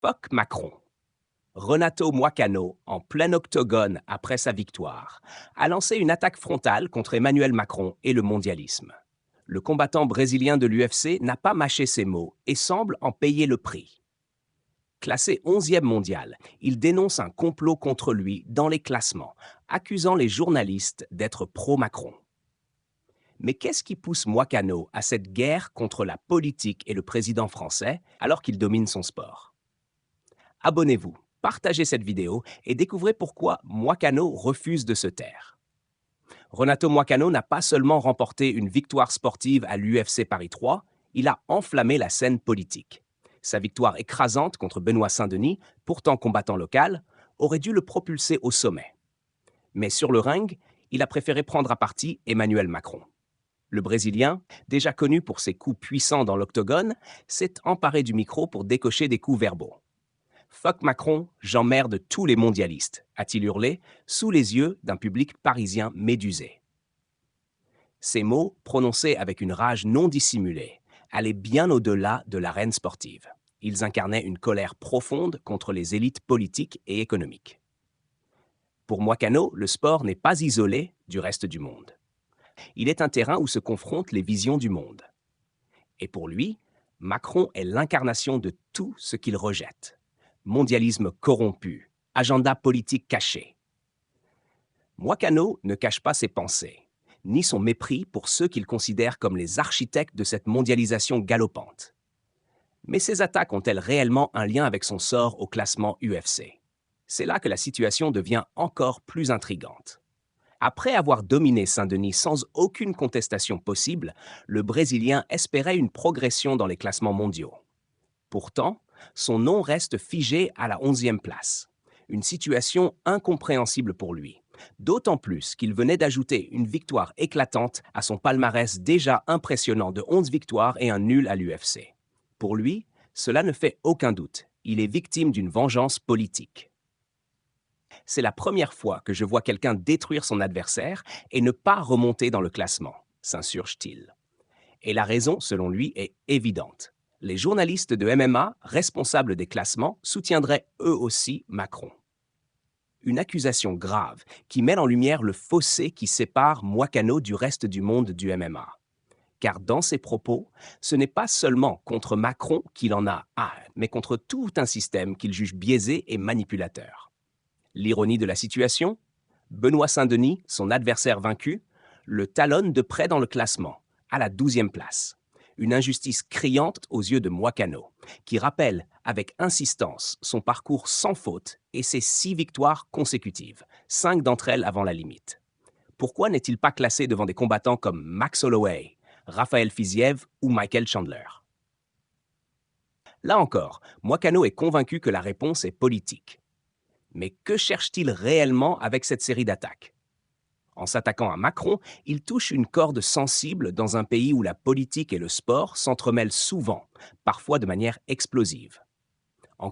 Fuck Macron. Renato Moicano, en plein octogone après sa victoire, a lancé une attaque frontale contre Emmanuel Macron et le mondialisme. Le combattant brésilien de l'UFC n'a pas mâché ses mots et semble en payer le prix. Classé 11e mondial, il dénonce un complot contre lui dans les classements, accusant les journalistes d'être pro-Macron. Mais qu'est-ce qui pousse Moicano à cette guerre contre la politique et le président français alors qu'il domine son sport? Abonnez-vous, partagez cette vidéo et découvrez pourquoi Moicano refuse de se taire. Renato Moicano n'a pas seulement remporté une victoire sportive à l'UFC Paris 3, il a enflammé la scène politique. Sa victoire écrasante contre Benoît Saint-Denis, pourtant combattant local, aurait dû le propulser au sommet. Mais sur le ring, il a préféré prendre à partie Emmanuel Macron. Le Brésilien, déjà connu pour ses coups puissants dans l'octogone, s'est emparé du micro pour décocher des coups verbaux. Fuck Macron, j'emmerde tous les mondialistes, a-t-il hurlé, sous les yeux d'un public parisien médusé. Ces mots, prononcés avec une rage non dissimulée, allaient bien au-delà de l'arène sportive. Ils incarnaient une colère profonde contre les élites politiques et économiques. Pour Moicano, le sport n'est pas isolé du reste du monde. Il est un terrain où se confrontent les visions du monde. Et pour lui, Macron est l'incarnation de tout ce qu'il rejette. Mondialisme corrompu, agenda politique caché. Moicano ne cache pas ses pensées, ni son mépris pour ceux qu'il considère comme les architectes de cette mondialisation galopante. Mais ces attaques ont-elles réellement un lien avec son sort au classement UFC? C'est là que la situation devient encore plus intrigante. Après avoir dominé Saint-Denis sans aucune contestation possible, le Brésilien espérait une progression dans les classements mondiaux. Pourtant, son nom reste figé à la 11e place. Une situation incompréhensible pour lui, d'autant plus qu'il venait d'ajouter une victoire éclatante à son palmarès déjà impressionnant de 11 victoires et un nul à l'UFC. Pour lui, cela ne fait aucun doute, il est victime d'une vengeance politique. C'est la première fois que je vois quelqu'un détruire son adversaire et ne pas remonter dans le classement, s'insurge-t-il. Et la raison, selon lui, est évidente. Les journalistes de MMA, responsables des classements, soutiendraient eux aussi Macron. Une accusation grave qui met en lumière le fossé qui sépare Moicano du reste du monde du MMA. Car dans ses propos, ce n'est pas seulement contre Macron qu'il en a mais contre tout un système qu'il juge biaisé et manipulateur. L'ironie de la situation? Benoît Saint-Denis, son adversaire vaincu, le talonne de près dans le classement, à la 12e place. Une injustice criante aux yeux de Moicano, qui rappelle avec insistance son parcours sans faute et ses 6 victoires consécutives, 5 d'entre elles avant la limite. Pourquoi n'est-il pas classé devant des combattants comme Max Holloway, Raphaël Fiziev ou Michael Chandler? Là encore, Moicano est convaincu que la réponse est politique. Mais que cherche-t-il réellement avec cette série d'attaques? En s'attaquant à Macron, il touche une corde sensible dans un pays où la politique et le sport s'entremêlent souvent, parfois de manière explosive. En